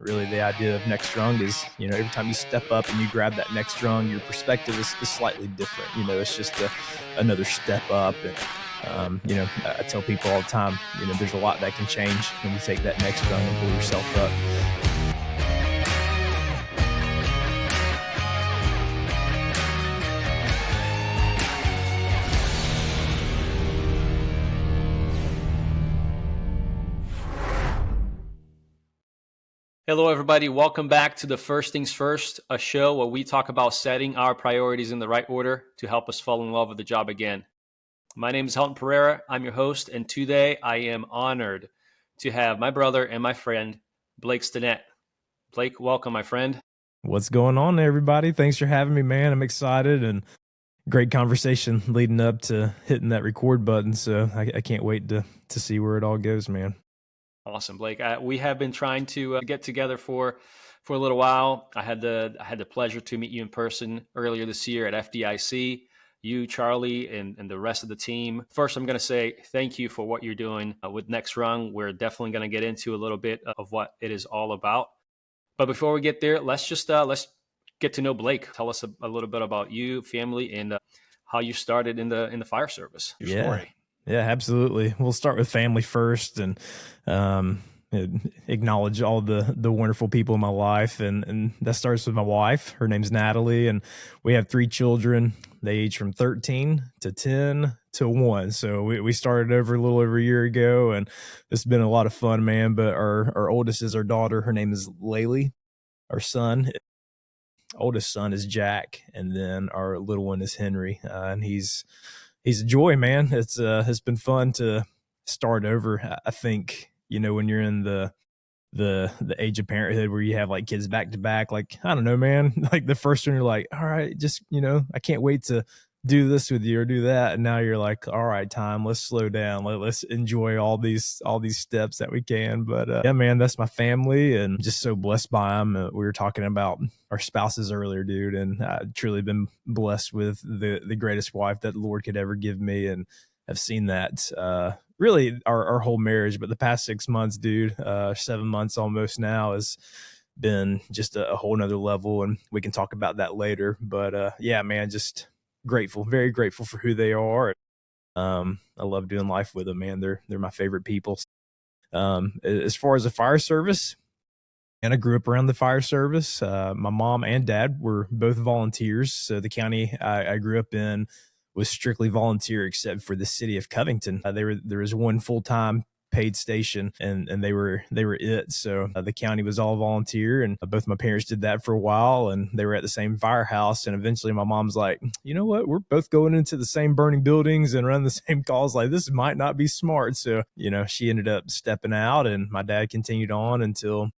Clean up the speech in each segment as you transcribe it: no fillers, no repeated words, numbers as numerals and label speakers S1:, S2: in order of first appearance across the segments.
S1: really the idea of Next Rung is, every time you step up and you grab that next rung, your perspective is slightly different. It's just another step up. And, I tell people all the time, there's a lot that can change when you take that next rung and pull yourself up.
S2: Hello, everybody. Welcome back to the First Things First, a show where we talk about setting our priorities in the right order to help us fall in love with the job again. My name is Helton Pereira. I'm your host, and today I am honored to have my brother and my friend, Blake Stinnett. Blake, welcome, my friend.
S1: What's going on, everybody? Thanks for having me, man. I'm excited, and great conversation leading up to hitting that record button. So I can't wait to see where it all goes, man.
S2: Awesome, Blake. We have been trying to get together for a little while. I had the pleasure to meet you in person earlier this year at FDIC. You, Charlie, and the rest of the team. First, I'm going to say thank you for what you're doing with Next Rung. We're definitely going to get into a little bit of what it is all about. But before we get there, let's get to know Blake. Tell us a little bit about you, family, and how you started in the fire service. Your story.
S1: Yeah, absolutely. We'll start with family first, and acknowledge all the wonderful people in my life. And that starts with my wife. Her name's Natalie, and we have 3 children. They age from 13 to 10 to 1. So we started over a little over a year ago, and it's been a lot of fun, man. But our oldest is our daughter. Her name is Laylee. Our oldest son is Jack, and then our little one is Henry, and he's a joy, man. It's been fun to start over. I think, when you're in the age of parenthood where you have like kids back to back, like, I don't know, man, like the first one you're like, all right, just, I can't wait to do this with you or do that. And now you're like, all right, let's slow down. Let's enjoy all these steps that we can. But yeah, man, that's my family, and just so blessed by them. We were talking about our spouses earlier, dude, and I've truly been blessed with the greatest wife that the Lord could ever give me. And I've seen that really our whole marriage, but the past 6 months, dude, 7 months almost now, has been just a whole nother level, and we can talk about that later. But yeah, man, just grateful, very grateful for who they are. I love doing life with them, man. They're my favorite people. As far as the fire service, and I grew up around the fire service. My mom and dad were both volunteers. So the county I grew up in was strictly volunteer, except for the city of Covington. There was one full-time paid station, and they were it. So the county was all volunteer, and both my parents did that for a while, and they were at the same firehouse. And eventually my mom's like, you know what, we're both going into the same burning buildings and running the same calls. Like, this might not be smart. So, she ended up stepping out, and my dad continued on until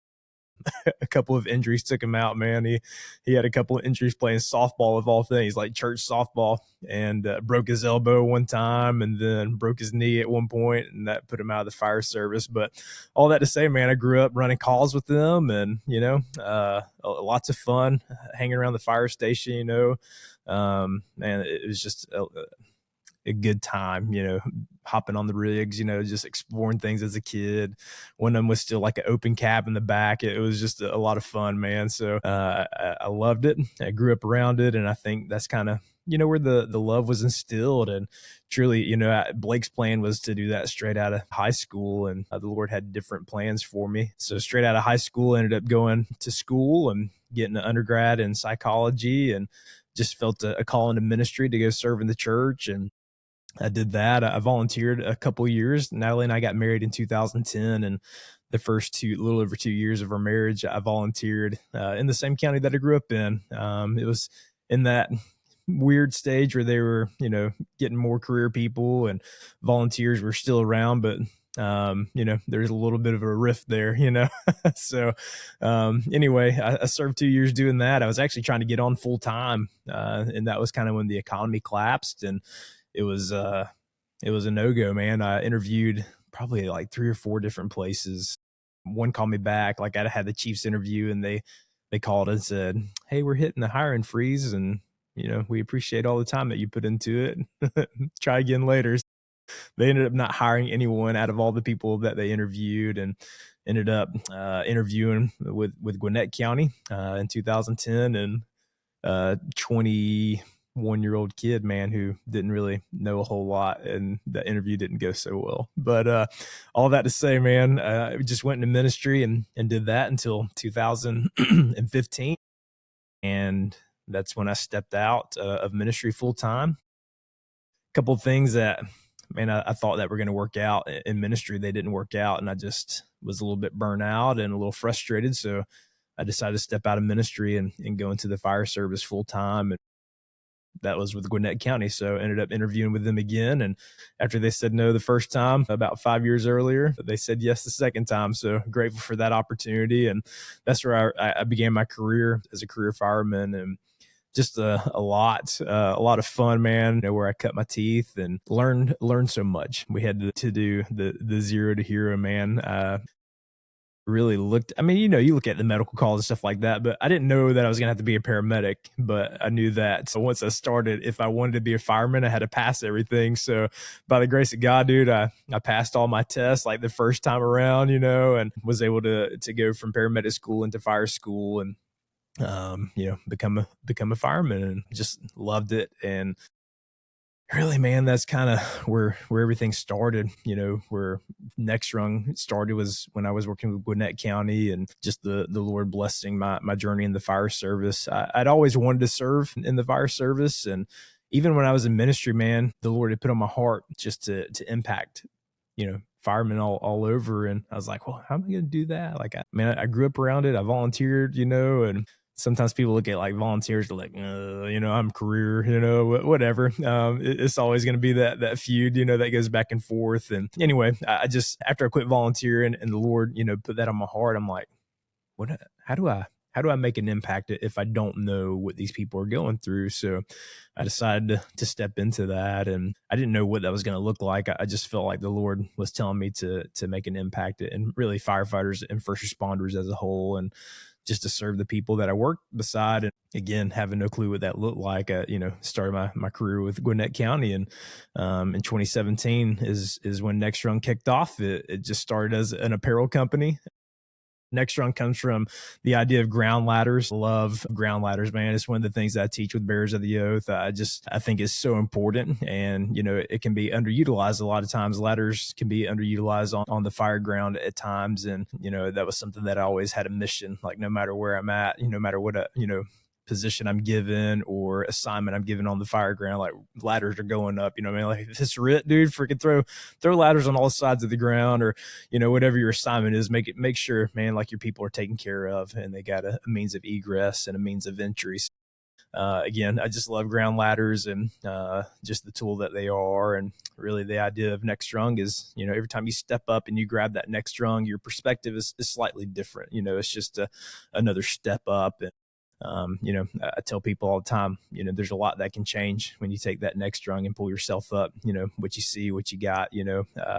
S1: a couple of injuries took him out, man. He had a couple of injuries playing softball, of all things, like church softball, and broke his elbow one time, and then broke his knee at one point, and that put him out of the fire service. But all that to say, man, I grew up running calls with them, and lots of fun hanging around the fire station. Man, it was just a good time, hopping on the rigs, just exploring things as a kid. One of them was still like an open cab in the back. It was just a lot of fun, man. So I loved it. I grew up around it, and I think that's kind of, where the love was instilled. And truly, Blake's plan was to do that straight out of high school, and the Lord had different plans for me. So straight out of high school, I ended up going to school and getting an undergrad in psychology, and just felt a call into ministry to go serve in the church. And I did that. I volunteered a couple of years. Natalie and I got married in 2010, and the first little over 2 years of our marriage, I volunteered in the same county that I grew up in. It was in that weird stage where they were, getting more career people, and volunteers were still around, but there's a little bit of a rift there, So anyway, I served 2 years doing that. I was actually trying to get on full time, and that was kind of when the economy collapsed, and it was a no-go, man. I interviewed probably like 3 or 4 different places. One called me back. Like, I had the Chiefs interview, and they called and said, hey, we're hitting the hiring freeze, and we appreciate all the time that you put into it. Try again later. They ended up not hiring anyone out of all the people that they interviewed, and ended up interviewing with Gwinnett County in 2010, and 21-year-old kid, man, who didn't really know a whole lot, and the interview didn't go so well. But all that to say, man, I just went into ministry and did that until 2015, and that's when I stepped out of ministry full time. A couple of things that, man, I thought that were going to work out in ministry, they didn't work out, and I just was a little bit burnt out and a little frustrated. So I decided to step out of ministry and go into the fire service full time. And that was with Gwinnett County. So I ended up interviewing with them again. And after they said no the first time, about 5 years earlier, they said yes the second time. So grateful for that opportunity. And that's where I began my career as a career fireman. And just a lot of fun, man. You know, where I cut my teeth and learned so much. We had to do the zero to hero, man. Really looked, I mean, you look at the medical calls and stuff like that, but I didn't know that I was gonna have to be a paramedic. But I knew that, so once I started, if I wanted to be a fireman, I had to pass everything. So by the grace of God, dude, I passed all my tests like the first time around, and was able to go from paramedic school into fire school, and become a fireman, and just loved it. And really, man, that's kind of where everything started. Where Next Rung started was when I was working with Gwinnett County, and just the Lord blessing my journey in the fire service. I'd always wanted to serve in the fire service, and even when I was in ministry, man, the Lord had put on my heart just to impact, firemen all over. And I was like, well, how am I going to do that? Like, I grew up around it. I volunteered, and sometimes people look at like volunteers, they're like, I'm career, whatever. It's always going to be that feud, that goes back and forth. And anyway, I just, after I quit volunteering and the Lord, put that on my heart, I'm like, what, how do I make an impact if I don't know what these people are going through? So I decided to step into that, and I didn't know what that was going to look like. I just felt like the Lord was telling me to make an impact, and really firefighters and first responders as a whole, and just to serve the people that I work beside. And again, having no clue what that looked like, started my career with Gwinnett County. And in 2017 is when Next Rung kicked off. It just started as an apparel company. Next Rung comes from the idea of ground ladders. Love ground ladders, man. It's one of the things that I teach with Bearers of the Oath. I think is so important, and it can be underutilized a lot of times. Ladders can be underutilized on the fire ground at times, and that was something that I always had a mission. Like, no matter where I'm at, no matter what position I'm given or assignment I'm given on the fire ground, like, ladders are going up. I mean, like, if it's writ, dude, freaking throw ladders on all sides of the ground, or whatever your assignment is. Make sure, man, like, your people are taken care of and they got a means of egress and a means of entry. Again, I just love ground ladders, and just the tool that they are. And really, the idea of Next Rung is, every time you step up and you grab that next rung, your perspective is slightly different. It's just another step up. And I tell people all the time, there's a lot that can change when you take that next rung and pull yourself up, what you see, what you got,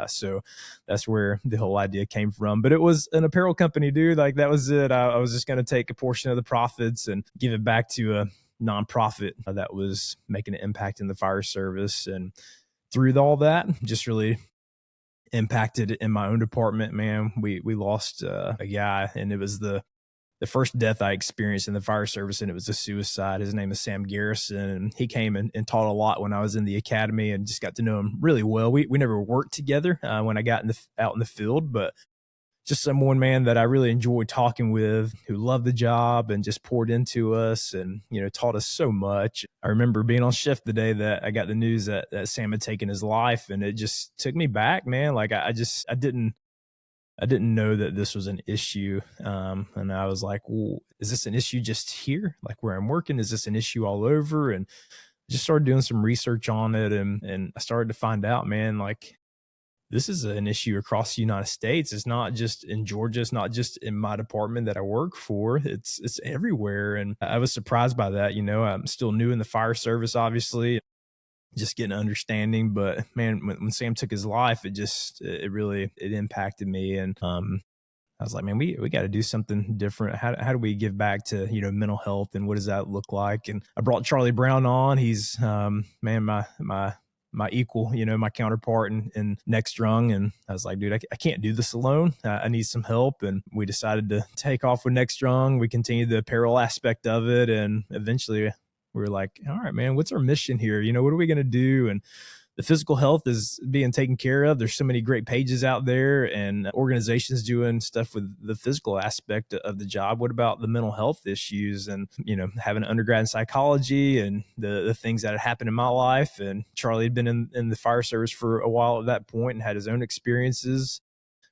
S1: so that's where the whole idea came from. But it was an apparel company, dude. Like, that was it. I was just going to take a portion of the profits and give it back to a nonprofit that was making an impact in the fire service. And through all that, just really impacted in my own department, man. We lost a guy, and it was the first death I experienced in the fire service, and it was a suicide. His name is Sam Garrison, and he came and taught a lot when I was in the academy, and just got to know him really well. We never worked together when I got out in the field, but just someone, man, that I really enjoyed talking with, who loved the job and just poured into us, and taught us so much. I remember being on shift the day that I got the news that Sam had taken his life, and it just took me back, man. Like, I didn't know that this was an issue. And I was like, well, is this an issue just here? Like, where I'm working? Is this an issue all over? And just started doing some research on it. And I started to find out, man, like, this is an issue across the United States. It's not just in Georgia. It's not just in my department that I work for. It's everywhere. And I was surprised by that. I'm still new in the fire service, obviously, just getting an understanding. But man, when Sam took his life, it really impacted me. And I was like, man, we got to do something different. How do we give back to mental health, and what does that look like? And I brought Charlie Brown on. He's man, my my equal, my counterpart in Next Rung. And I was like, dude, I can't do this alone. I need some help. And we decided to take off with Next Rung. We continued the apparel aspect of it. And eventually we were like, all right, man, what's our mission here? What are we going to do? And the physical health is being taken care of. There's so many great pages out there and organizations doing stuff with the physical aspect of the job. What about the mental health issues and, having an undergrad in psychology and the things that had happened in my life? And Charlie had been in the fire service for a while at that point and had his own experiences.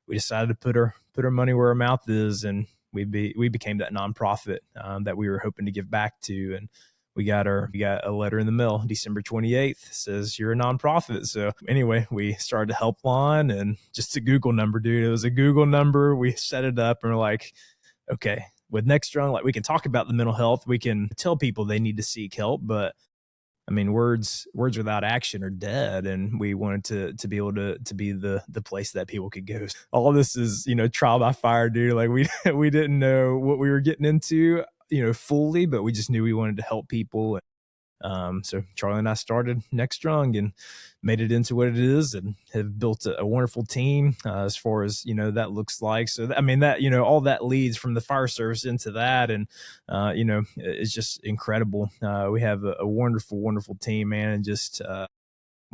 S1: We decided to put our money where our mouth is, and we became that nonprofit that we were hoping to give back to. And we got a letter in the mail December 28th, says you're a nonprofit. So anyway, we started a helpline, and just a Google number, dude. It was a Google number. We set it up and we're like, okay, with Next Rung, like we can talk about the mental health. We can tell people they need to seek help, but I mean, words without action are dead, and we wanted to be able to be the place that people could go. All of this is, trial by fire, dude. Like we didn't know what we were getting into, fully, but we just knew we wanted to help people. So Charlie and I started Next Rung and made it into what it is, and have built a wonderful team as far as that looks like. So I mean that all that leads from the fire service into that, and it's just incredible. We have a wonderful team, man, and just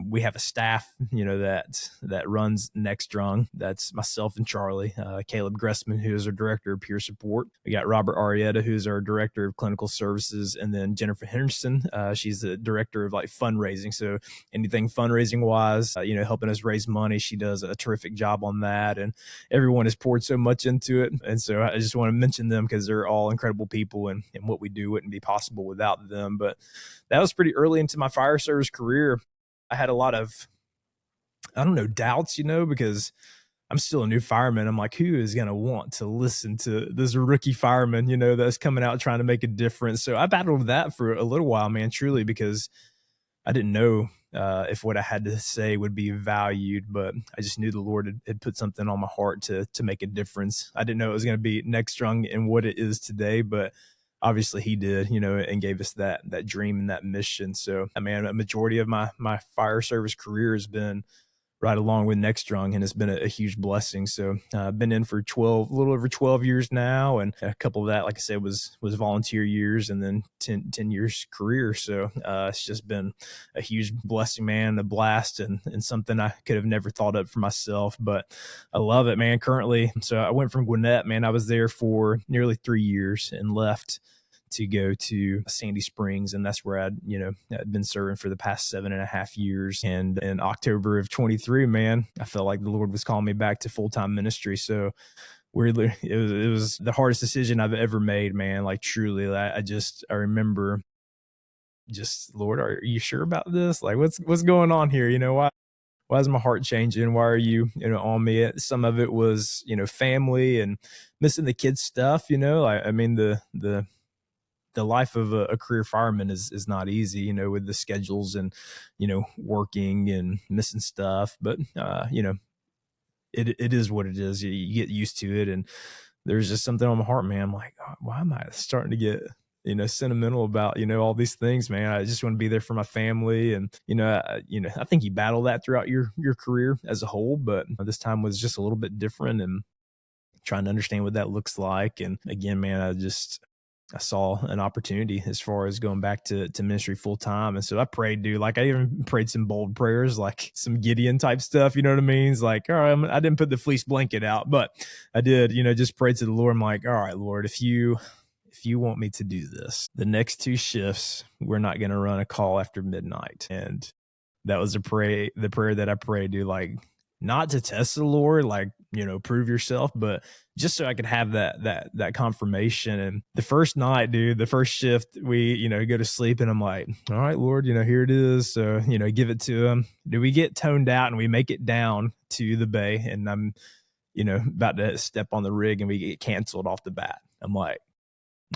S1: we have a staff, that runs Next Rung. That's myself and Charlie, Caleb Gressman, who is our director of peer support. We got Robert Arietta, who's our director of clinical services, and then Jennifer Henderson. She's the director of like fundraising. So anything fundraising wise, helping us raise money. She does a terrific job on that, and everyone has poured so much into it. And so I just want to mention them because they're all incredible people, and what we do wouldn't be possible without them. But that was pretty early into my fire service career. I had a lot of, doubts, because I'm still a new fireman. I'm like, who is going to want to listen to this rookie fireman, that's coming out trying to make a difference? So I battled with that for a little while, man, truly, because I didn't know if what I had to say would be valued, but I just knew the Lord had put something on my heart to make a difference. I didn't know it was going to be Next Rung and what it is today, but obviously he did, and gave us that dream and that mission. So, I mean, a majority of my fire service career has been right along with Next Rung, and it's been a huge blessing. So I've been in for a little over 12 years now, and a couple of that, like I said, was volunteer years, and then 10 years career. So it's just been a huge blessing, man, a blast, and something I could have never thought of for myself, but I love it, man. Currently, so I went from Gwinnett, man. I was there for nearly 3 years and left to go to Sandy Springs, and that's where I'd been serving for the past 7.5 years. And in October of 23, man, I felt like the Lord was calling me back to full-time ministry. So weirdly, it was the hardest decision I've ever made, man. Like truly, I remember just, Lord, are you sure about this? Like what's going on here? Why is my heart changing? Why are you, on me? Some of it was, family and missing the kids stuff, I mean, the life of a career fireman is not easy, with the schedules and, working and missing stuff. But, it is what it is. You get used to it. And there's just something on my heart, man. I'm like, oh, why am I starting to get, sentimental about, all these things, man? I just want to be there for my family. And, I think you battle that throughout your career as a whole, but this time was just a little bit different, and trying to understand what that looks like. And again, man, I saw an opportunity as far as going back to ministry full time. And so I prayed, dude. Like I even prayed some bold prayers, like some Gideon type stuff. You know what I mean? It's like, all right, I didn't put the fleece blanket out, but I did, just prayed to the Lord. I'm like, all right, Lord, if you want me to do this, the next 2 shifts, we're not going to run a call after midnight. And that was the prayer that I prayed, dude, like not to test the Lord, like, prove yourself, but just so I could have that confirmation. And the first night, dude, the first shift, we, go to sleep, and I'm like, all right, Lord, here it is. So, give it to him. Do we get toned out and we make it down to the bay, and I'm, about to step on the rig and we get canceled off the bat. I'm like,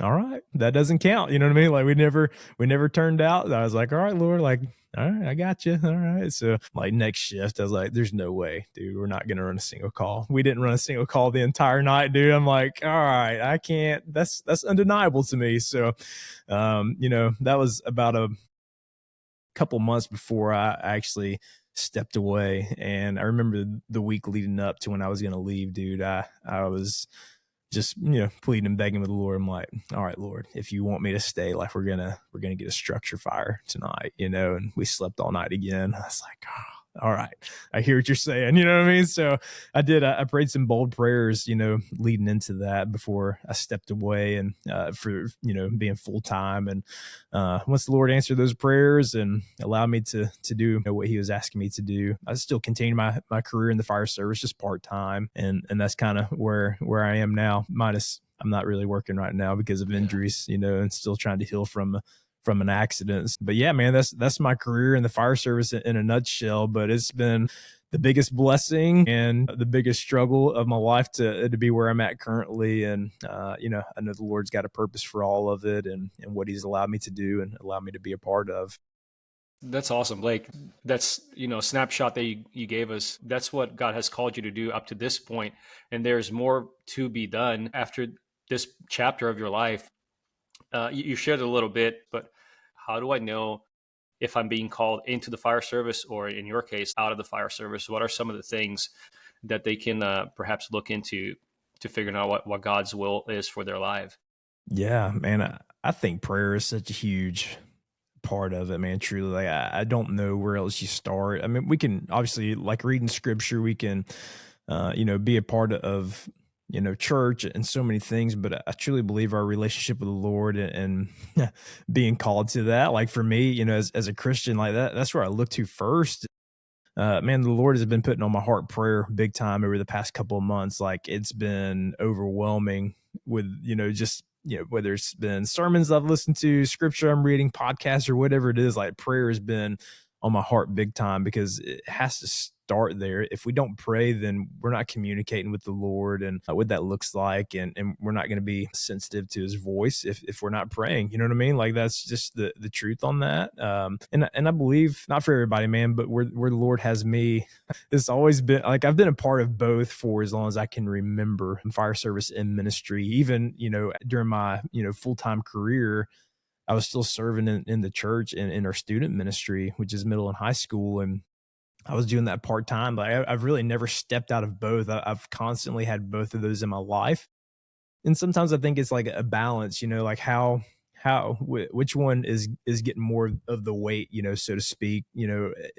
S1: all right, that doesn't count. You know what I mean? Like we never turned out. I was like, all right, Lord, like, all right, I got you. All right. So like next shift, I was like, there's no way, dude, we're not going to run a single call. We didn't run a single call the entire night, dude. I'm like, all right, I can't, that's undeniable to me. So, that was about a couple months before I actually stepped away. And I remember the week leading up to when I was going to leave, dude. I was just pleading and begging with the Lord. I'm like, all right, Lord, if you want me to stay, like we're gonna get a structure fire tonight, and we slept all night again. I was like, oh, all right, I hear what you're saying, you know what I mean? So I did. I prayed some bold prayers, leading into that before I stepped away and for being full time. And once the Lord answered those prayers and allowed me to do what He was asking me to do, I still continued my career in the fire service, just part time, and that's kind of where I am now. Minus, I'm not really working right now because of
S2: Yeah.
S1: injuries, and still trying to heal from an accident. But yeah, man, that's my career in the fire service in a nutshell. But it's been the biggest blessing and the biggest struggle of my life to be where I'm at currently. And I know the Lord's got a purpose for all of it, and what He's allowed me to do and allowed me to be a part of.
S2: That's awesome, Blake. That's, a snapshot that you gave us. That's what God has called you to do up to this point, and there's more to be done after this chapter of your life. You shared a little bit, but how do I know if I'm being called into the fire service, or in your case, out of the fire service? What are some of the things that they can perhaps look into to figure out what God's will is for their life?
S1: Yeah, man, I think prayer is such a huge part of it, man. Truly, like I don't know where else you start. I mean, we can obviously like reading scripture, we can, be a part of church and so many things. But I truly believe our relationship with the Lord and being called to that. Like for me, as a Christian, like that's where I look to first. Man, the Lord has been putting on my heart prayer big time over the past couple of months. Like it's been overwhelming with, just, whether it's been sermons I've listened to, scripture I'm reading, podcasts, or whatever it is, like prayer has been on my heart big time because it has to start there. If we don't pray, then we're not communicating with the Lord and what that looks like. And we're not going to be sensitive to His voice if we're not praying. You know what I mean? Like that's just the truth on that. And I believe, not for everybody, man, but where the Lord has me, it's always been like I've been a part of both for as long as I can remember, in fire service and ministry. Even, during my, full-time career, I was still serving in the church and in our student ministry, which is middle and high school. And I was doing that part time, but I've really never stepped out of both. I've constantly had both of those in my life. And sometimes I think it's like a balance, like which one is getting more of the weight, so to speak,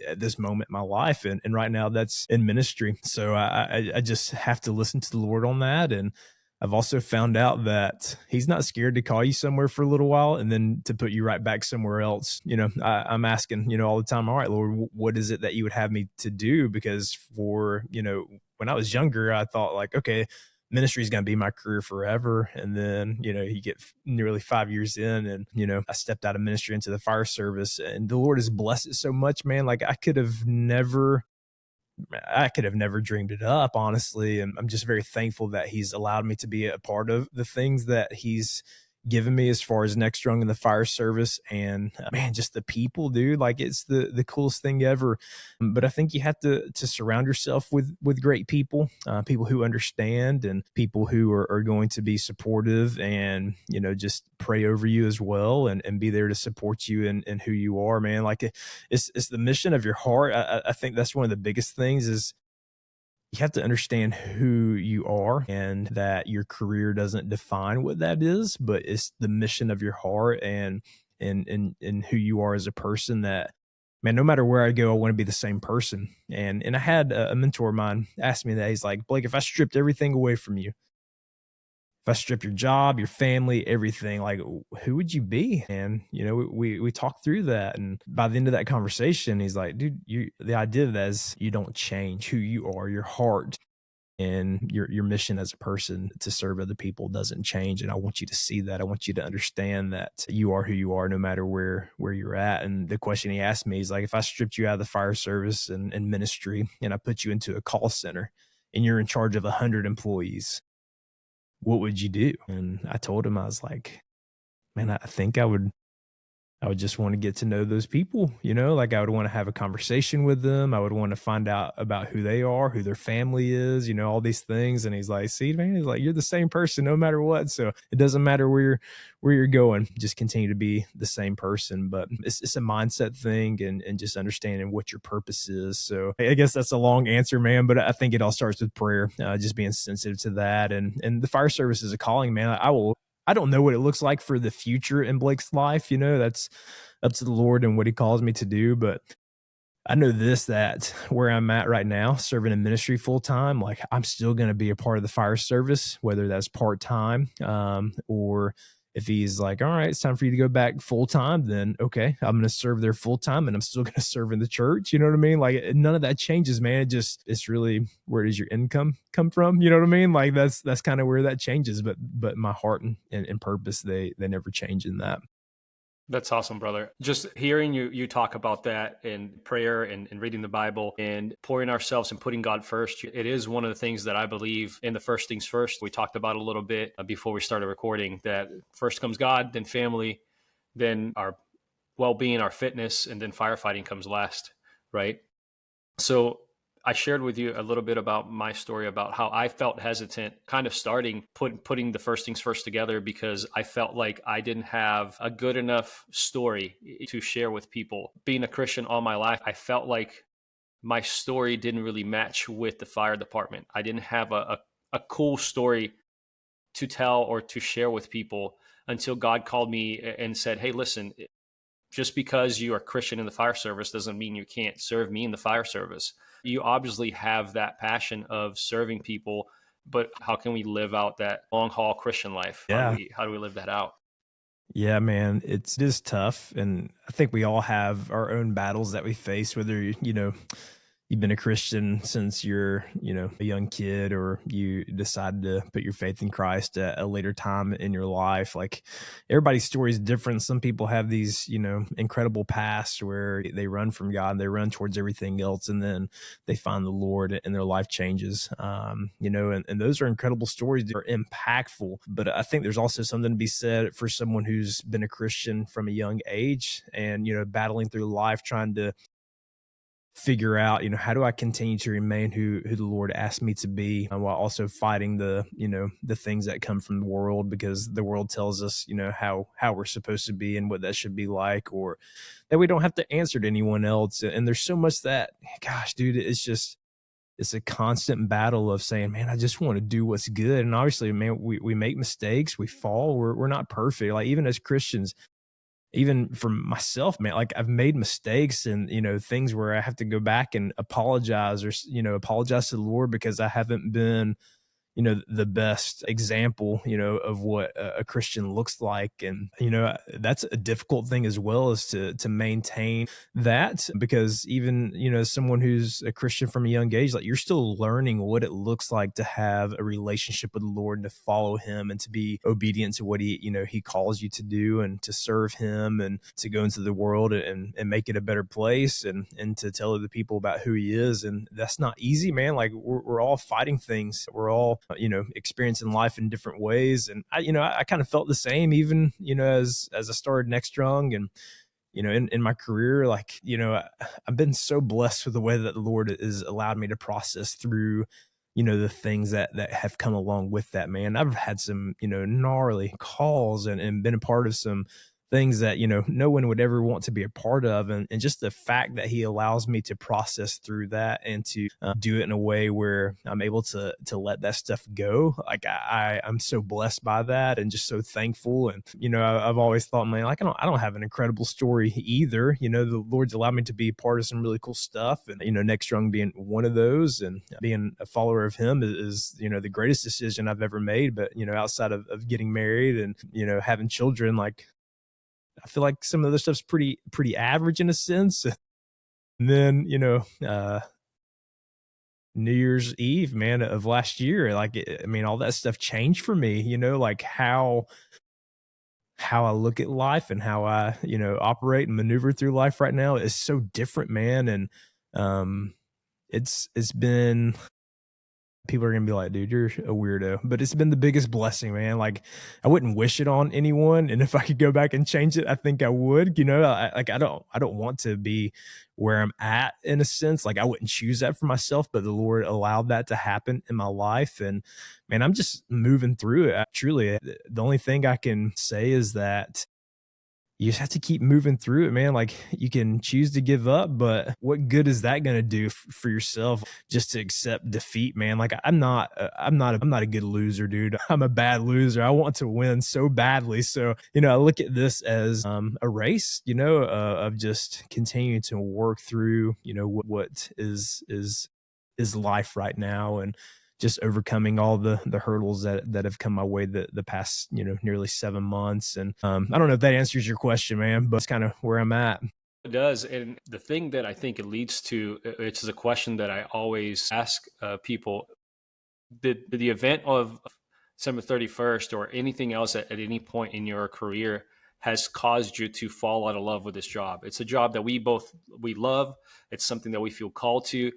S1: at this moment in my life. And right now that's in ministry. So I just have to listen to the Lord on that. And I've also found out that He's not scared to call you somewhere for a little while and then to put you right back somewhere else. I'm asking, all the time, all right, Lord, what is it that you would have me to do? Because when I was younger, I thought like, okay, ministry is going to be my career forever. And then, you get nearly 5 years in and, I stepped out of ministry into the fire service, and the Lord has blessed it so much, man. Like I could have never dreamed it up, honestly. And I'm just very thankful that He's allowed me to be a part of the things that He's given me as far as Next Rung in the fire service. And man, just the people, dude, like it's the coolest thing ever. But I think you have to surround yourself with great people, people who understand, and people who are going to be supportive and, just pray over you as well, and be there to support you in who you are, man. Like it's the mission of your heart. I think that's one of the biggest things is you have to understand who you are, and that your career doesn't define what that is, but it's the mission of your heart and who you are as a person. That, man, no matter where I go, I want to be the same person. And I had a mentor of mine ask me that. He's like, Blake, if I stripped everything away from you, if I strip your job, your family, everything, like who would you be? And we talked through that, and by the end of that conversation, he's like, dude, the idea of that is you don't change who you are, your heart and your mission as a person to serve other people doesn't change. And I want you to see that. I want you to understand that you are who you are, no matter where you're at. And the question he asked me is like, if I stripped you out of the fire service and ministry, and I put you into a call center, and you're in charge of 100 employees, what would you do? And I told him, I was like, man, I think I would I would just want to get to know those people, like I would want to have a conversation with them. I would want to find out about who they are, who their family is, all these things. And he's like, see, man, he's like, you're the same person no matter what. So it doesn't matter where you're going, just continue to be the same person. But it's a mindset thing and just understanding what your purpose is. So I guess that's a long answer, man. But I think it all starts with prayer, just being sensitive to that. And the fire service is a calling, man. I don't know what it looks like for the future in Blake's life. That's up to the Lord and what he calls me to do. But I know this, that where I'm at right now, serving in ministry full time, like I'm still going to be a part of the fire service, whether that's part time, or if he's like, all right, it's time for you to go back full time, then okay, I'm going to serve there full time and I'm still going to serve in the church. You know what I mean? Like none of that changes, man. It's really, where does your income come from? You know what I mean? Like that's kind of where that changes. But my heart and purpose, they never change in that.
S2: That's awesome, brother. Just hearing you talk about that and prayer and reading the Bible and pouring ourselves and putting God first. It is one of the things that I believe in, the first things first. We talked about a little bit before we started recording, that first comes God, then family, then our well-being, our fitness, and then firefighting comes last, right? So I shared with you a little bit about my story about how I felt hesitant kind of starting putting the first things first together, because I felt like I didn't have a good enough story to share with people. Being a Christian all my life, I felt like my story didn't really match with the fire department. I didn't have a cool story to tell or to share with people until God called me and said, hey, listen, just because you are Christian in the fire service doesn't mean you can't serve me in the fire service. You obviously have that passion of serving people, but how can we live out that long haul Christian life?
S1: Yeah.
S2: How do we live that out?
S1: Yeah, man, it is tough, and I think we all have our own battles that we face, whether you've been a Christian since you're a young kid, or you decided to put your faith in Christ at a later time in your life. Like everybody's story is different. Some people have these incredible pasts where they run from God, and they run towards everything else, and then they find the Lord and their life changes. And those are incredible stories that are impactful. But I think there's also something to be said for someone who's been a Christian from a young age and battling through life, trying to figure out, how do I continue to remain who the Lord asked me to be, while also fighting the things that come from the world, because the world tells us, how we're supposed to be and what that should be like, or that we don't have to answer to anyone else. And there's so much that, gosh, dude, it's a constant battle of saying, man, I just want to do what's good. And obviously, man, we make mistakes, we fall, we're not perfect. Like even as Christians, even for myself, man, like I've made mistakes and, things where I have to go back and apologize, or, apologize to the Lord because I haven't been, the best example, of what a Christian looks like. And, that's a difficult thing as well, is to maintain that, because even, someone who's a Christian from a young age, like you're still learning what it looks like to have a relationship with the Lord and to follow him and to be obedient to what he calls you to do, and to serve him and to go into the world and make it a better place, and to tell other people about who he is. And that's not easy, man. Like we're all fighting things. We're all experiencing life in different ways. And I kind of felt the same, even as I started Next Rung, and in my career, like I've been so blessed with the way that the Lord has allowed me to process through the things that have come along with that, man. I've had some gnarly calls, and been a part of some things that no one would ever want to be a part of, and just the fact that he allows me to process through that, and to do it in a way where I'm able to let that stuff go. Like I'm so blessed by that, and just so thankful. And I've always thought, man, like I don't have an incredible story either. The Lord's allowed me to be part of some really cool stuff, and Next Rung being one of those, and being a follower of him is the greatest decision I've ever made. But outside of getting married and having children, like I feel like some of the stuff's pretty average in a sense. And then, New Year's Eve, man, of last year, like I mean, all that stuff changed for me, like how I look at life and how I, operate and maneuver through life right now is so different, man. And um it's been people are gonna be like, dude, you're a weirdo. But it's been the biggest blessing, man. Like, I wouldn't wish it on anyone. And if I could go back and change it, I think I would. I don't want to be where I'm at in a sense. Like, I wouldn't choose that for myself, but the Lord allowed that to happen in my life. And man, I'm just moving through it. Truly, the only thing I can say is that you just have to keep moving through it, man. Like, you can choose to give up, but what good is that going to do for yourself just to accept defeat, man? Like, I'm not a good loser, dude. I'm a bad loser. I want to win so badly. So, I look at this as a race, of just continuing to work through, what is life right now, and just overcoming all the hurdles that have come my way the past nearly 7 months. And I don't know if that answers your question, man, but it's kind of where I'm at.
S2: It does. And the thing that I think it leads to, it's a question that I always ask people. Did the event of December 31st or anything else at any point in your career has caused you to fall out of love with this job? It's a job that we love. It's something that we feel called to.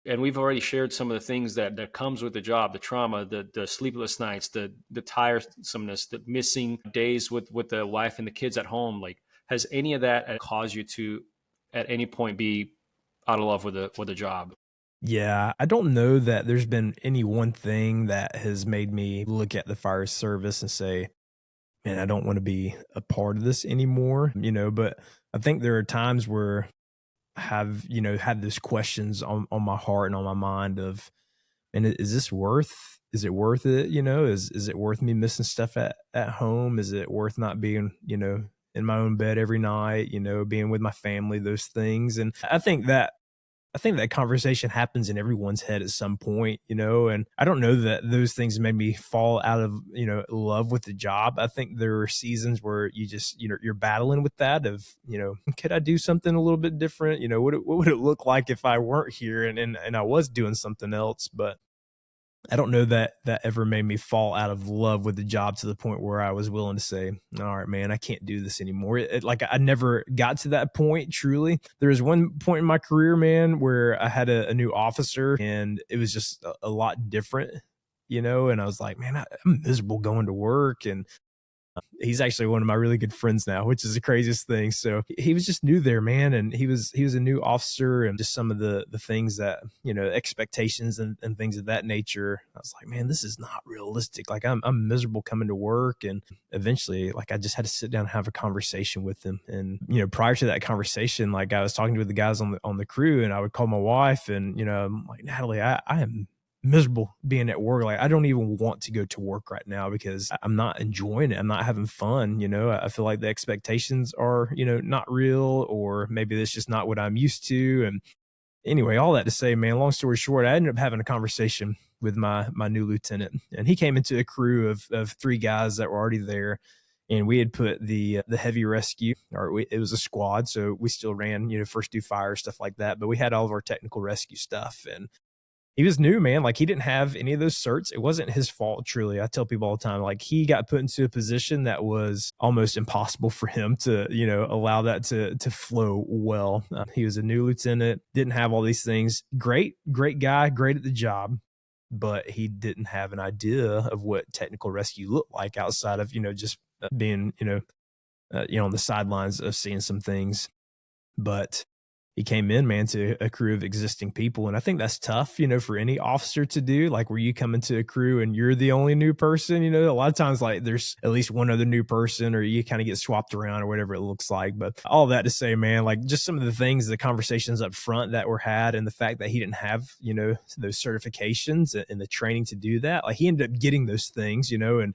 S2: And we've already shared some of the things that comes with the job, the trauma, the sleepless nights, the tiresomeness, the missing days with the wife and the kids at home. Like, has any of that caused you to at any point be out of love with the job?
S1: Yeah, I don't know that there's been any one thing that has made me look at the fire service and say, man, I don't want to be a part of this anymore, but I think there are times where I have, had those questions on my heart and on my mind of, and is this is it worth it? Is it worth me missing stuff at home? Is it worth not being, in my own bed every night, being with my family, those things? And I think that conversation happens in everyone's head at some point, and I don't know that those things made me fall out of, love with the job. I think there are seasons where you just, you're battling with that of, could I do something a little bit different? What would it look like if I weren't here and I was doing something else? But I don't know that that ever made me fall out of love with the job to the point where I was willing to say, all right, man, I can't do this anymore. Like, I never got to that point, truly. There was one point in my career, man, where I had a new officer and it was just a lot different, and I was like, man, I'm miserable going to work. And he's actually one of my really good friends now, which is the craziest thing. So he was just new there, man, and he was a new officer, and just some of the things that expectations and things of that nature. I was like, man, this is not realistic. Like, I'm miserable coming to work, and eventually, like, I just had to sit down and have a conversation with him. And prior to that conversation, like, I was talking to the guys on the crew, and I would call my wife, and I'm like, Natalie, I am miserable being at work. Like, I don't even want to go to work right now because I'm not enjoying it. I'm not having fun. I feel like the expectations are, not real, or maybe that's just not what I'm used to. And anyway, all that to say, man, long story short, I ended up having a conversation with my new lieutenant, and he came into a crew of three guys that were already there. And we had put the heavy rescue, it was a squad, so we still ran, first do fire, stuff like that. But we had all of our technical rescue stuff, and he was new, man. Like, he didn't have any of those certs. It wasn't his fault, truly. I tell people all the time, like, he got put into a position that was almost impossible for him to, allow that to flow well. He was a new lieutenant, didn't have all these things. Great guy, great at the job, but he didn't have an idea of what technical rescue looked like outside of, just being, on the sidelines of seeing some things. But he came in, man, to a crew of existing people. And I think that's tough, for any officer to do. Like, where you come into a crew and you're the only new person, a lot of times, like, there's at least one other new person, or you kind of get swapped around, or whatever it looks like. But all that to say, man, like, just some of the things, the conversations up front that were had, and the fact that he didn't have, those certifications and the training to do that. Like, he ended up getting those things, and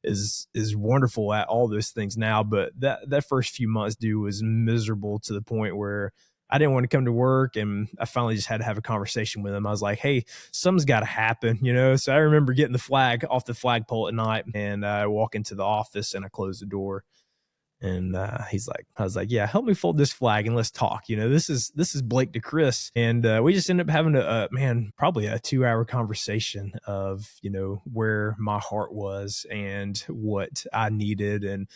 S1: is wonderful at all those things now. But that first few months, dude, was miserable to the point where I didn't want to come to work, and I finally just had to have a conversation with him. I was like, hey, something's got to happen, So I remember getting the flag off the flagpole at night, and I walk into the office and I close the door. And I was like, yeah, help me fold this flag and let's talk. This is Blake to Chris. And we just ended up having probably a 2-hour conversation of, where my heart was and what I needed. And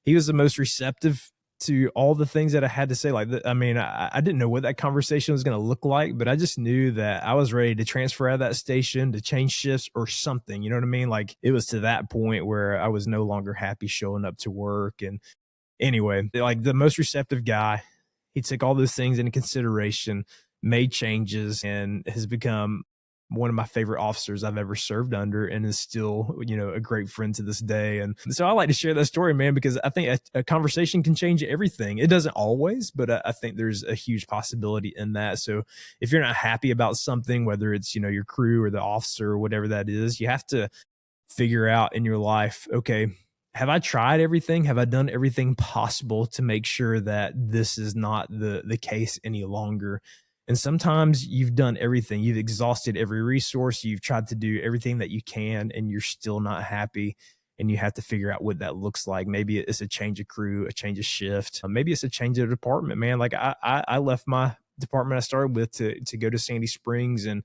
S1: he was the most receptive to all the things that I had to say. Like, I mean, I didn't know what that conversation was going to look like, but I just knew that I was ready to transfer out of that station, to change shifts or something. You know what I mean? Like, it was to that point where I was no longer happy showing up to work. And anyway, like the most receptive guy, he took all those things into consideration, made changes, and has become one of my favorite officers I've ever served under, and is still, a great friend to this day. And so I like to share that story, man, because I think a conversation can change everything. It doesn't always, but I think there's a huge possibility in that. So if you're not happy about something, whether it's, your crew or the officer or whatever that is, you have to figure out in your life, okay, have I tried everything? Have I done everything possible to make sure that this is not the case any longer? And sometimes you've done everything. You've exhausted every resource. You've tried to do everything that you can, and you're still not happy. And you have to figure out what that looks like. Maybe it's a change of crew, a change of shift. Maybe it's a change of department, man. Like I left my department I started with to go to Sandy Springs, and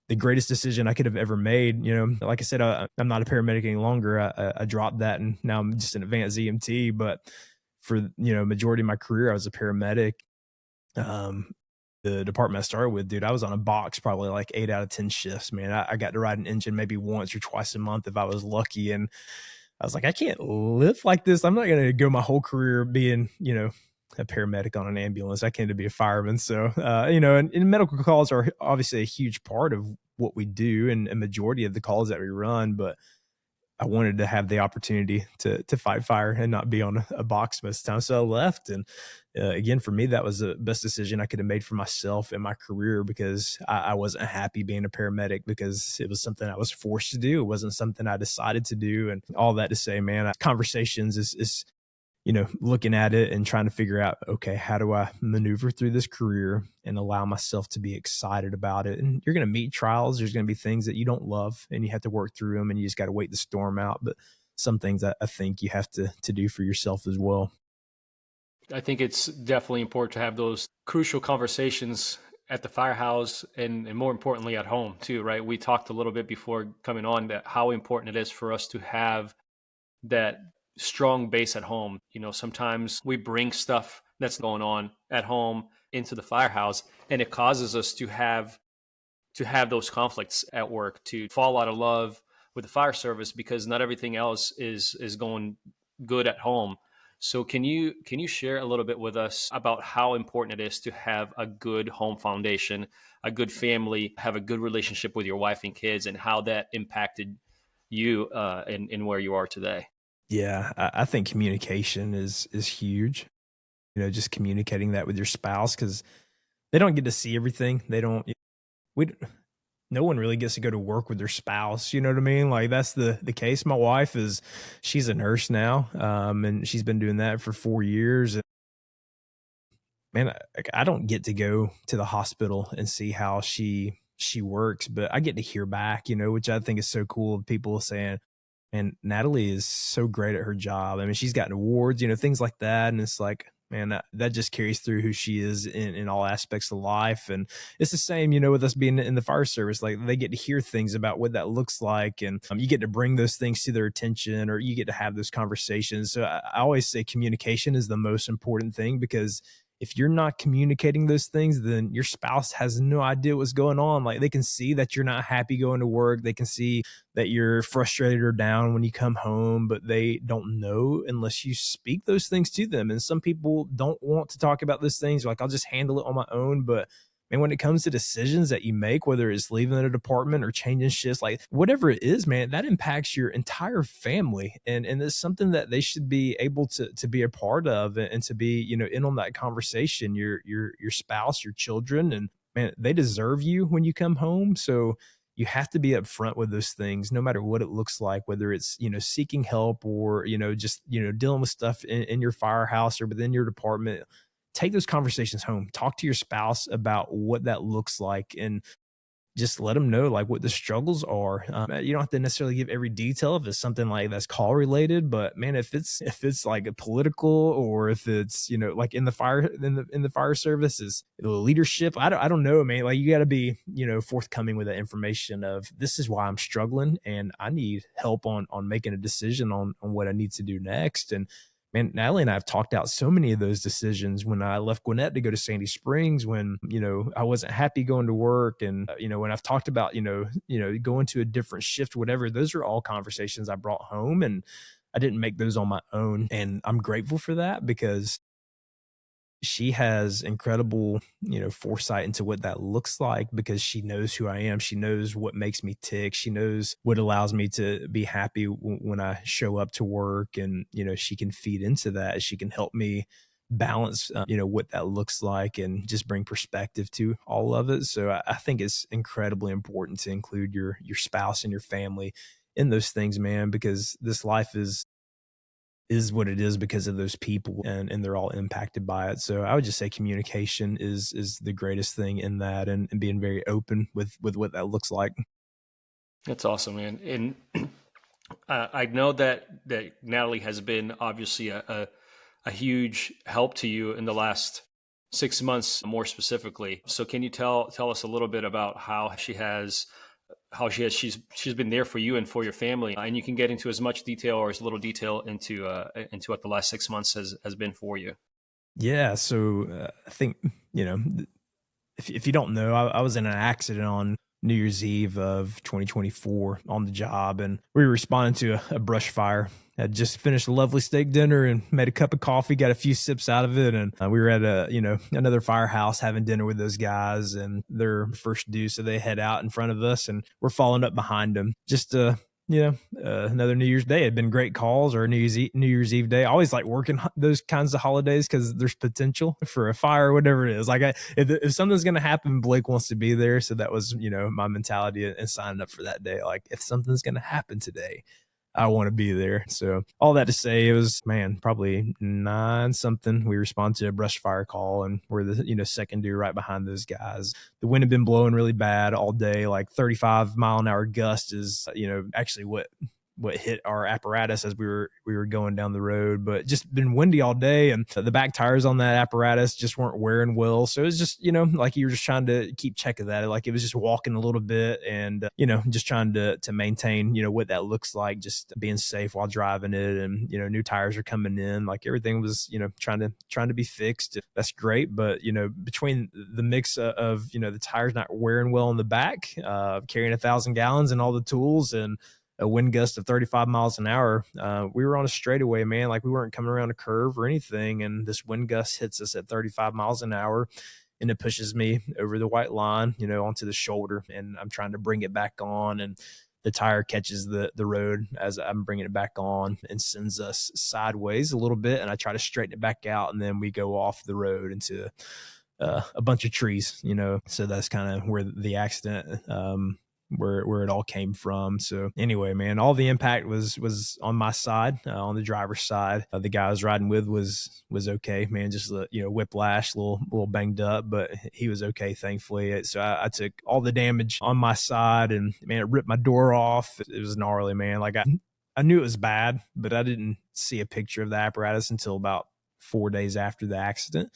S1: the greatest decision I could have ever made. Like I said, I'm not a paramedic any longer. I dropped that, and now I'm just an advanced EMT. But for majority of my career, I was a paramedic. Um, the department I started with, dude, I was on a box probably like 8 out of 10 shifts. Man, I got to ride an engine maybe once or twice a month if I was lucky, and I was like, I can't live like this. I'm not going to go my whole career being, a paramedic on an ambulance. I came to be a fireman. So, and medical calls are obviously a huge part of what we do and a majority of the calls that we run. But I wanted to have the opportunity to fight fire and not be on a box most of the time. So I left. And again, for me, that was the best decision I could have made for myself and my career, because I wasn't happy being a paramedic, because it was something I was forced to do. It wasn't something I decided to do. And all that to say, man, conversations is looking at it and trying to figure out, okay, how do I maneuver through this career and allow myself to be excited about it? And you're going to meet trials. There's going to be things that you don't love, and you have to work through them, and you just got to wait the storm out. But some things I think you have to do for yourself as well.
S2: I think it's definitely important to have those crucial conversations at the firehouse and more importantly at home too, right? We talked a little bit before coming on that how important it is for us to have that strong base at home. Sometimes we bring stuff that's going on at home into the firehouse, and it causes us to have those conflicts at work, to fall out of love with the fire service because not everything else is going good at home. So can you share a little bit with us about how important it is to have a good home foundation, a good family, have a good relationship with your wife and kids, and how that impacted you in where you are today?
S1: Yeah, I think communication is huge. Just communicating that with your spouse, because they don't get to see everything. They don't. We no one really gets to go to work with their spouse. You know what I mean? Like that's the case. My wife she's a nurse now, and she's been doing that for 4 years. And man, I don't get to go to the hospital and see how she works, but I get to hear back, which I think is so cool. People saying, and Natalie is so great at her job. I mean, she's gotten awards, things like that. And it's like, man, that just carries through who she is in all aspects of life. And it's the same, with us being in the fire service. Like they get to hear things about what that looks like. And you get to bring those things to their attention, or you get to have those conversations. So I always say communication is the most important thing, because if you're not communicating those things, then your spouse has no idea what's going on. Like they can see that you're not happy going to work. They can see that you're frustrated or down when you come home, but they don't know unless you speak those things to them. And some people don't want to talk about those things. Like, I'll just handle it on my own. But man, when it comes to decisions that you make, whether it's leaving a department or changing shifts, like whatever it is, man, that impacts your entire family. And it's something that they should be able to be a part of, and to be, in on that conversation, your spouse, your children, and man, they deserve you when you come home. So you have to be upfront with those things, no matter what it looks like, whether it's, seeking help, or, just, dealing with stuff in your firehouse or within your department. Take those conversations home. Talk to your spouse about what that looks like, and just let them know like what the struggles are. You don't have to necessarily give every detail if it's something like that's call related, but man, if it's like a political, or if it's like in the fire service is leadership. I don't know, man. Like you got to be forthcoming with that information of, this is why I'm struggling, and I need help on making a decision on what I need to do next. And man, Natalie and I have talked out so many of those decisions when I left Gwinnett to go to Sandy Springs, when, I wasn't happy going to work. And, when I've talked about, going to a different shift, whatever, those are all conversations I brought home, and I didn't make those on my own. And I'm grateful for that, because she has incredible, foresight into what that looks like, because she knows who I am. She knows what makes me tick. She knows what allows me to be happy when I show up to work. And, she can feed into that. She can help me balance, what that looks like, and just bring perspective to all of it. So I think it's incredibly important to include your spouse and your family in those things, man, because this life is what it is because of those people, and they're all impacted by it. So I would just say communication is the greatest thing in that, and being very open with what that looks like.
S2: That's awesome, man. And I know that Natalie has been obviously a huge help to you in the last 6 months, more specifically. So can you tell us a little bit about she's been there for you and for your family, and you can get into as much detail or as little detail into what the last 6 months has been for you.
S1: Yeah. So I think, if you don't know, I was in an accident on New Year's Eve of 2024 on the job, and we were responding to a brush fire. Had just finished a lovely steak dinner and made a cup of coffee, got a few sips out of it, and we were at another firehouse having dinner with those guys, and their first due, so they head out in front of us, and we're following up behind them. Just another New Year's Day. It had been great calls, or New Year's Eve day. I always like working those kinds of holidays, because there's potential for a fire or whatever it is. Like, if something's going to happen, Blake wants to be there. So that was, my mentality and signing up for that day. Like, if something's going to happen today, I want to be there. So all that to say, it was, man, probably 9 something. We responded to a brush fire call, and we're the, second due right behind those guys. The wind had been blowing really bad all day, like 35-mile-an-hour gust is, actually what hit our apparatus as we were going down the road. But just been windy all day, and the back tires on that apparatus just weren't wearing well. So it was just, like you were just trying to keep check of that. Like, it was just walking a little bit, and just trying to maintain, what that looks like, just being safe while driving it. And new tires are coming in, like everything was, trying to be fixed. That's great. But between the mix of the tires not wearing well in the back, carrying 1,000 gallons and all the tools, and a wind gust of 35 miles an hour. We were on a straightaway, man. Like, we weren't coming around a curve or anything. And this wind gust hits us at 35 miles an hour, and it pushes me over the white line, onto the shoulder. And I'm trying to bring it back on, and the tire catches the road as I'm bringing it back on, and sends us sideways a little bit. And I try to straighten it back out, and then we go off the road into a bunch of trees, So that's kind of where the accident, where it all came from. So anyway, man, all the impact was on my side, on the driver's side. The guy I was riding with was okay, man. Just whiplash, little banged up, but he was okay, thankfully. So I took all the damage on my side, and man, it ripped my door off. It was gnarly, man. Like, I knew it was bad, but I didn't see a picture of the apparatus until about 4 days after the accident.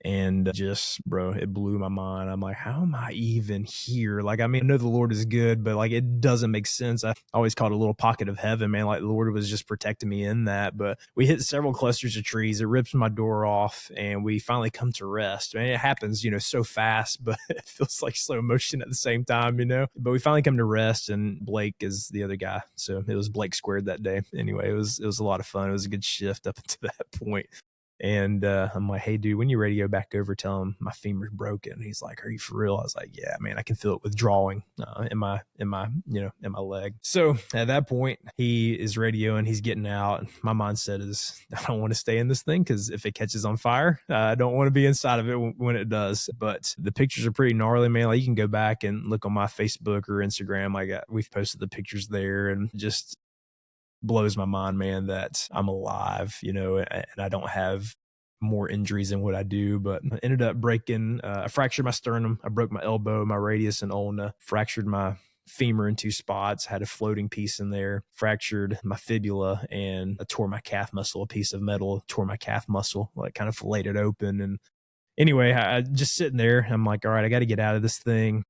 S1: And just, bro, it blew my mind. I'm like, how am I even here? Like, I mean, I know the Lord is good, but like, it doesn't make sense. I always call it a little pocket of heaven, man. Like, the Lord was just protecting me in that. But we hit several clusters of trees. It rips my door off, and we finally come to rest. Man, it happens, so fast, but it feels like slow motion at the same time, But we finally come to rest, and Blake is the other guy. So it was Blake squared that day. Anyway, it was a lot of fun. It was a good shift up until that point. And I'm like, hey, dude, when you're ready to go back over, tell him my femur's broken. He's like, are you for real? I was like, yeah, man, I can feel it withdrawing in my leg. So at that point, he is radioing, he's getting out. My mindset is, I don't want to stay in this thing, because if it catches on fire, I don't want to be inside of it when it does. But the pictures are pretty gnarly, man. Like, you can go back and look on my Facebook or Instagram. Like, we've posted the pictures there, and just blows my mind, man, that I'm alive, and I don't have more injuries than what I do. But I ended up breaking, I fractured my sternum, I broke my elbow, my radius and ulna, fractured my femur in 2 spots, had a floating piece in there, fractured my fibula, and I tore my calf muscle, a piece of metal tore my calf muscle, like kind of filleted it open. And anyway, I just sitting there, I'm like, all right, I got to get out of this thing.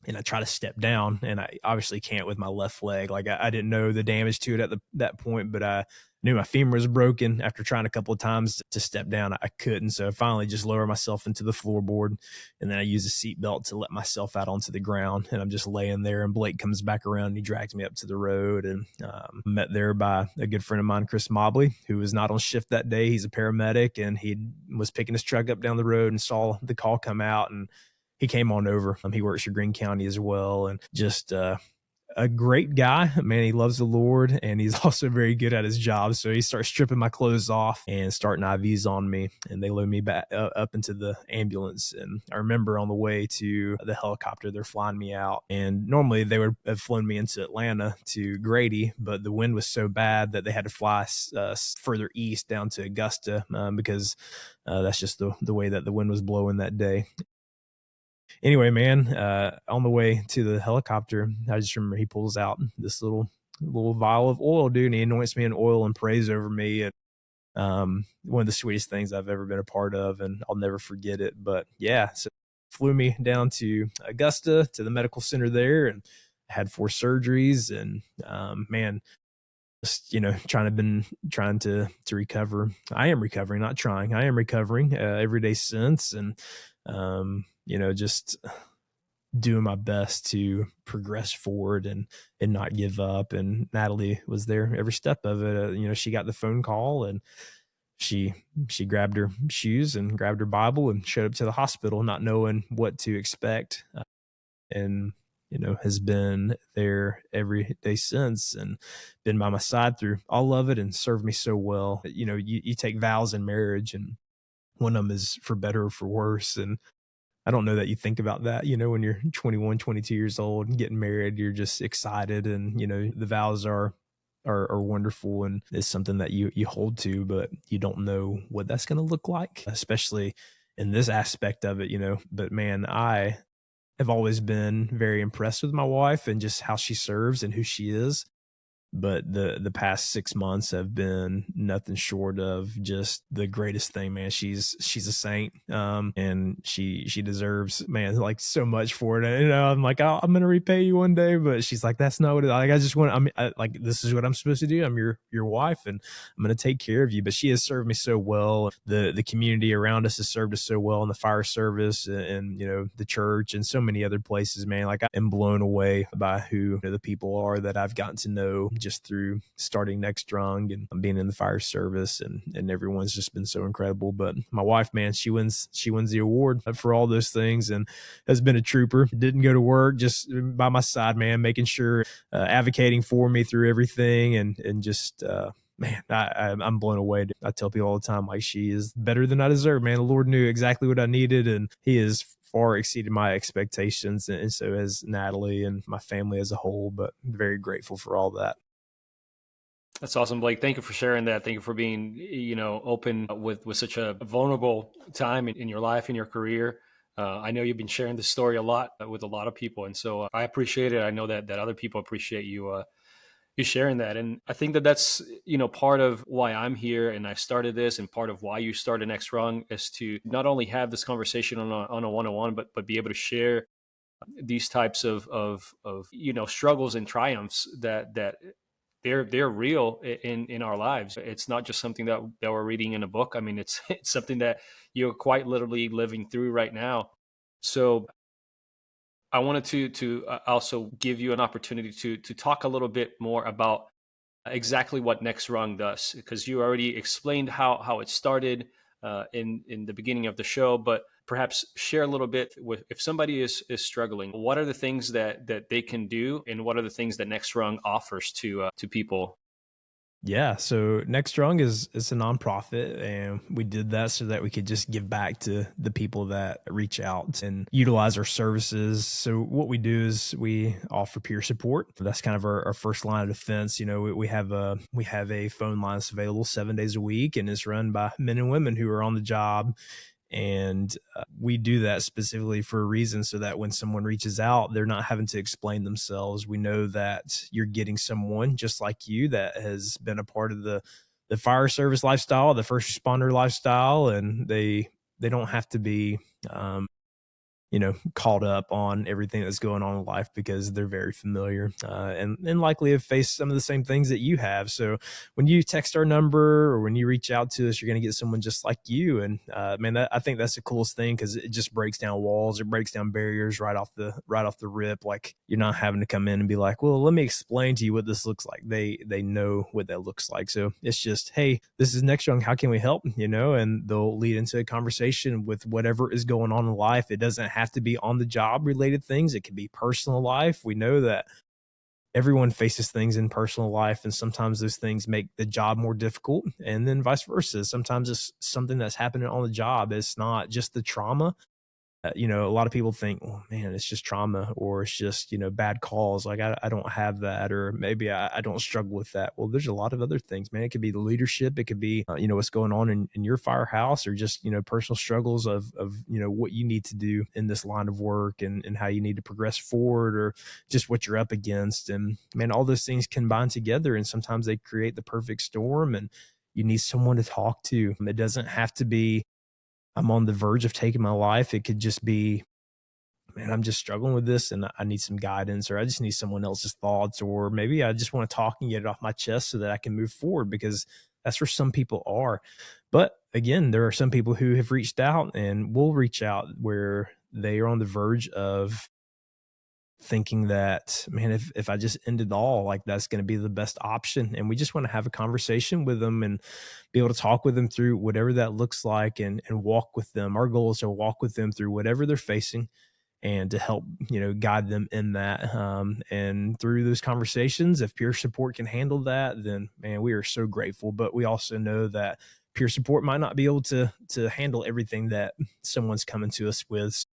S1: and I try to step down, and I obviously can't with my left leg. Like I didn't know the damage to it at that point, but I knew my femur was broken. After trying a couple of times to step down, I couldn't. So I finally just lower myself into the floorboard, and then I use a seatbelt to let myself out onto the ground. And I'm just laying there, and Blake comes back around and he drags me up to the road, and met there by a good friend of mine, Chris Mobley, who was not on shift that day. He's a paramedic, and he was picking his truck up down the road and saw the call come out, and he came on over. He works for Greene County as well, and just a great guy, man. He loves the Lord, and he's also very good at his job. So he starts stripping my clothes off and starting IVs on me, and they load me back up into the ambulance. And I remember on the way to the helicopter, they're flying me out, and normally they would have flown me into Atlanta to Grady, but the wind was so bad that they had to fly further east down to Augusta, because that's just the way that the wind was blowing that day. Anyway, man, on the way to the helicopter, I just remember he pulls out this little vial of oil, dude, and he anoints me in oil and prays over me. And one of the sweetest things I've ever been a part of, and I'll never forget it. But yeah, so flew me down to Augusta to the medical center there, and had 4 surgeries. And man, just trying to recover. I am recovering, not trying. I am recovering every day since, and just doing my best to progress forward and not give up. And Natalie was there every step of it. She got the phone call, and she grabbed her shoes and grabbed her Bible and showed up to the hospital, not knowing what to expect. And has been there every day since, and been by my side through all of it, and served me so well. You take vows in marriage, and one of them is for better or for worse. And I don't know that you think about that, when you're 21, 22 years old and getting married. You're just excited, and the vows are wonderful, and it's something that you hold to, but you don't know what that's going to look like, especially in this aspect of it. But man, I have always been very impressed with my wife and just how she serves and who she is. But the past 6 months have been nothing short of just the greatest thing, man. She's a saint, and she deserves, man, like, so much for it. And, I'm like, oh, I'm gonna repay you one day, but she's like, that's not what it, like. I just want, like, this is what I'm supposed to do. I'm your wife, and I'm gonna take care of you. But she has served me so well. The community around us has served us so well in the fire service, and the church, and so many other places, man. Like, I am blown away by who the people are that I've gotten to know just through starting Next Rung and being in the fire service, and everyone's just been so incredible. But my wife, man, she wins the award for all those things, and has been a trooper. Didn't go to work, just by my side, man, making sure, advocating for me through everything, and just man, I'm blown away. I tell people all the time, like, she is better than I deserve, man. The Lord knew exactly what I needed, and he has far exceeded my expectations, and so has Natalie and my family as a whole. But very grateful for all that.
S2: That's awesome, Blake. Thank you for sharing that. Thank you for being, open with such a vulnerable time in your life, in your career. I know you've been sharing this story a lot with a lot of people, and so I appreciate it. I know that other people appreciate you sharing that, and I think that that's part of why I'm here, and I started this, and part of why you started Next Rung is to not only have this conversation on a one-on-one, but be able to share these types of struggles and triumphs that they're real in our lives. It's not just something that we're reading in a book. I mean, it's it's something that you're quite literally living through right now. So I wanted to also give you an opportunity to talk a little bit more about exactly what Next Rung does, because you already explained how it started in the beginning of the show, but perhaps share a little bit with, if somebody is struggling, what are the things that they can do, and what are the things that Next Rung offers to people?
S1: Yeah, so Next Rung is a nonprofit, and we did that so that we could just give back to the people that reach out and utilize our services. So what we do is we offer peer support. That's kind of our first line of defense. We have a phone line that's available 7 days a week, and it's run by men and women who are on the job. And we do that specifically for a reason, so that when someone reaches out, they're not having to explain themselves. We know that you're getting someone just like you that has been a part of the fire service lifestyle, the first responder lifestyle, and they don't have to be caught up on everything that's going on in life because they're very familiar, and likely have faced some of the same things that you have. So when you text our number or when you reach out to us, you're going to get someone just like you. And man, I think that's the coolest thing because it just breaks down walls, it breaks down barriers right off the rip. Like you're not having to come in and be like, well, let me explain to you what this looks like. They know what that looks like. So it's just, hey, this is Next Rung. How can we help? And they'll lead into a conversation with whatever is going on in life. It doesn't have to be on the job related things. It can be personal life. We know that everyone faces things in personal life, and sometimes those things make the job more difficult, and then vice versa. Sometimes it's something that's happening on the job. It's not just the trauma. A lot of people think, oh man, it's just trauma or it's just, bad calls. Like I don't have that, or maybe I don't struggle with that. Well, there's a lot of other things, man. It could be the leadership. It could be, what's going on in your firehouse, or just, personal struggles of, what you need to do in this line of work, and how you need to progress forward, or just what you're up against. And man, all those things combine together, and sometimes they create the perfect storm, and you need someone to talk to. It doesn't have to be, I'm on the verge of taking my life. It could just be, man, I'm just struggling with this and I need some guidance, or I just need someone else's thoughts, or maybe I just want to talk and get it off my chest so that I can move forward, because that's where some people are. But again, there are some people who have reached out and will reach out where they are on the verge of thinking that, man, if I just end it all, like that's going to be the best option. And we just want to have a conversation with them and be able to talk with them through whatever that looks like, and walk with them. Our goal is to walk with them through whatever they're facing, and to help, guide them in that. And through those conversations, if peer support can handle that, then man, we are so grateful. But we also know that peer support might not be able to handle everything that someone's coming to us with.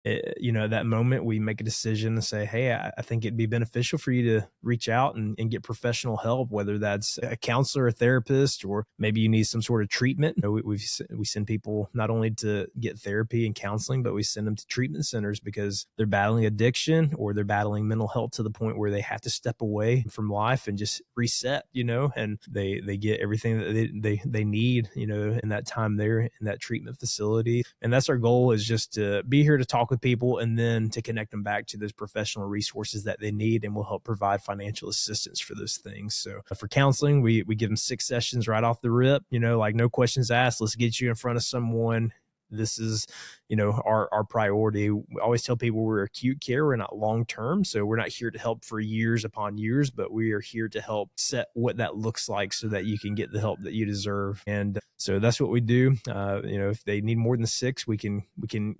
S1: At that moment, we make a decision to say, hey, I think it'd be beneficial for you to reach out and get professional help, whether that's a counselor, a therapist, or maybe you need some sort of treatment. We send people not only to get therapy and counseling, but we send them to treatment centers because they're battling addiction, or they're battling mental health to the point where they have to step away from life and just reset, and they get everything that they need, in that time there in that treatment facility. And that's our goal, is just to be here to talk with people, and then to connect them back to those professional resources that they need, and we'll help provide financial assistance for those things. So for counseling, we give them 6 sessions right off the rip, like no questions asked. Let's get you in front of someone. This is, our priority. We always tell people we're acute care, we're not long term. So we're not here to help for years upon years, but we are here to help set what that looks like so that you can get the help that you deserve. And so that's what we do. If they need more than 6, we can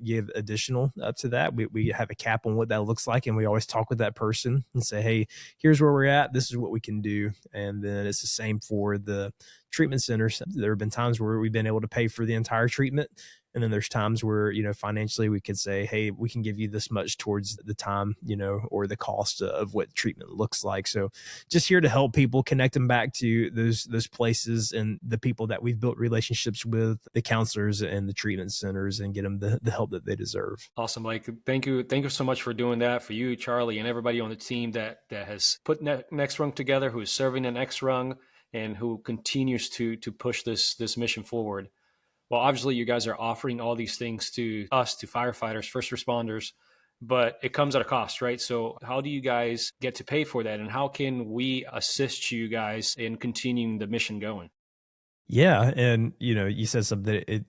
S1: give additional up to that. We have a cap on what that looks like, and we always talk with that person and say, hey, here's where we're at. This is what we can do. And then it's the same for the treatment centers. There have been times where we've been able to pay for the entire treatment. And then there's times where, financially we could say, hey, we can give you this much towards the time, or the cost of what treatment looks like. So just here to help people, connect them back to those places and the people that we've built relationships with, the counselors and the treatment centers, and get them the help that they deserve.
S2: Awesome, Mike. Thank you. Thank you so much for doing that, for you, Charlie, and everybody on the team that has put Next Rung together, who is serving the Next Rung, and who continues to push this mission forward. Well, obviously, you guys are offering all these things to us, to firefighters, first responders, but it comes at a cost, right? So how do you guys get to pay for that? And how can we assist you guys in continuing the mission going?
S1: Yeah, and you said something.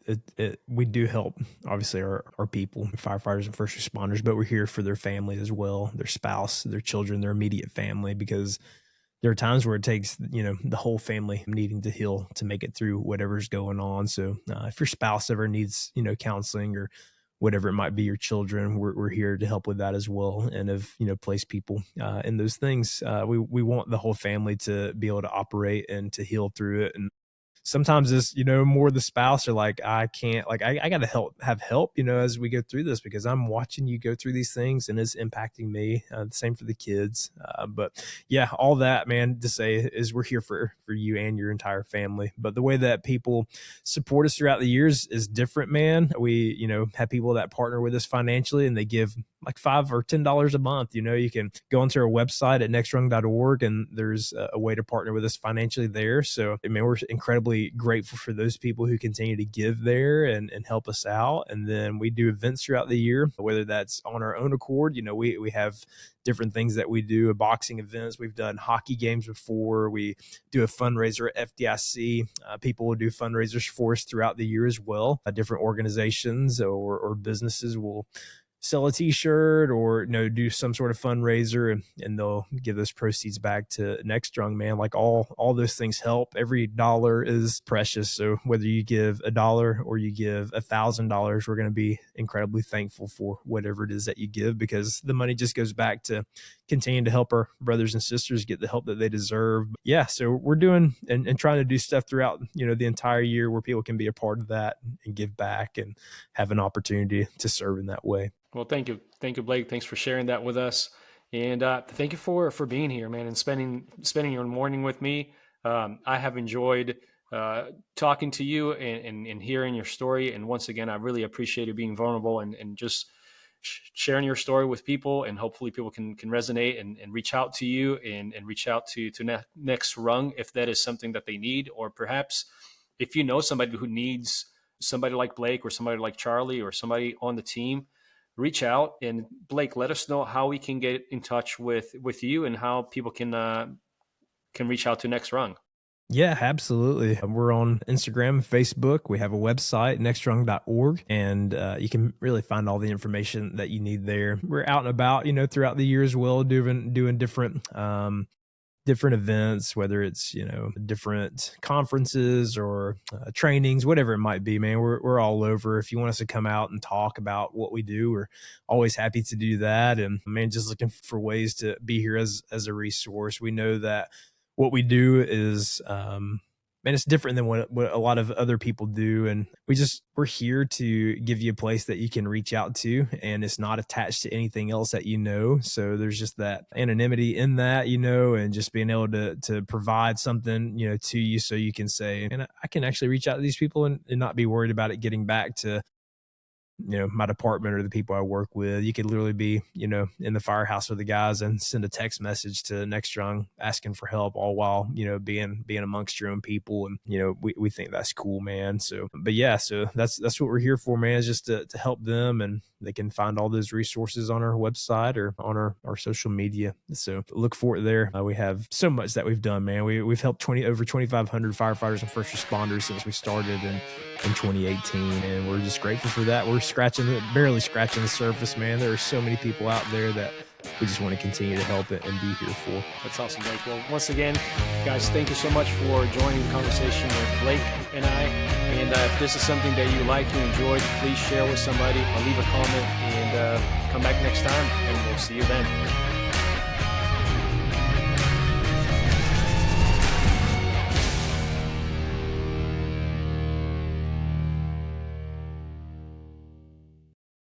S1: We do help, obviously, our people, firefighters and first responders, but we're here for their family as well, their spouse, their children, their immediate family, because there are times where it takes, the whole family needing to heal to make it through whatever's going on. So if your spouse ever needs, counseling, or whatever it might be, your children, we're here to help with that as well. And have, place people in those things. We want the whole family to be able to operate and to heal through it. And sometimes it's, more the spouse are like, I can't, like, I got to have help, as we go through this, because I'm watching you go through these things and it's impacting me. The same for the kids. But yeah, all that, man, to say is we're here for you and your entire family. But the way that people support us throughout the years is different, man. We, have people that partner with us financially, and they give like $5 or $10 a month. You can go onto our website at nextrung.org, and there's a way to partner with us financially there. So, I mean, we're incredibly grateful for those people who continue to give there and help us out. And then we do events throughout the year, whether that's on our own accord. We have different things that we do, boxing events. We've done hockey games before. We do a fundraiser at FDIC. People will do fundraisers for us throughout the year as well. Different organizations or businesses will sell a t-shirt or do some sort of fundraiser, and they'll give those proceeds back to Next Rung, man. Like all those things help. Every dollar is precious. So whether you give $1 or you give $1,000, we're going to be incredibly thankful for whatever it is that you give, because the money just goes back to continuing to help our brothers and sisters get the help that they deserve. Yeah, so we're doing and trying to do stuff throughout the entire year where people can be a part of that and give back and have an opportunity to serve in that way.
S2: Well, thank you, Blake. Thanks for sharing that with us, and thank you for being here, man, and spending your morning with me. I have enjoyed talking to you and hearing your story. And once again, I really appreciate you being vulnerable and just sharing your story with people, and hopefully people can resonate and reach out to you and reach out to Next Rung if that is something that they need, or perhaps if you know somebody who needs somebody like Blake or somebody like Charlie or somebody on the team, reach out. And Blake, let us know how we can get in touch with you and how people can reach out to Next Rung.
S1: Yeah, absolutely. We're on Instagram, Facebook. We have a website, nextrung.org, and you can really find all the information that you need there. We're out and about, throughout the year as well, doing different events, whether it's different conferences or trainings, whatever it might be. Man, we're all over. If you want us to come out and talk about what we do, we're always happy to do that. And man, just looking for ways to be here as a resource. We know that what we do is man, it's different than what a lot of other people do. And we're here to give you a place that you can reach out to, and it's not attached to anything else that So there's just that anonymity in that, and just being able to provide something, to you, so you can say, and I can actually reach out to these people and not be worried about it getting back to my department or the people I work with. You could literally be, in the firehouse with the guys and send a text message to Next Rung asking for help, all while, being amongst your own people. And, we think that's cool, man. So, but yeah, so that's what we're here for, man, is just to help them, and they can find all those resources on our website or on our social media. So look for it there. We have so much that we've done, man. We've helped over 2,500 firefighters and first responders since we started in 2018. And we're just grateful for that. We're barely scratching the surface, man. There are so many people out there that we just want to continue to help it and be here for.
S2: That's awesome, Blake. Well, once again, guys, thank you so much for joining the conversation with Blake and I. And if this is something that you liked and enjoyed, please share with somebody, or leave a comment, and come back next time, and we'll see you then.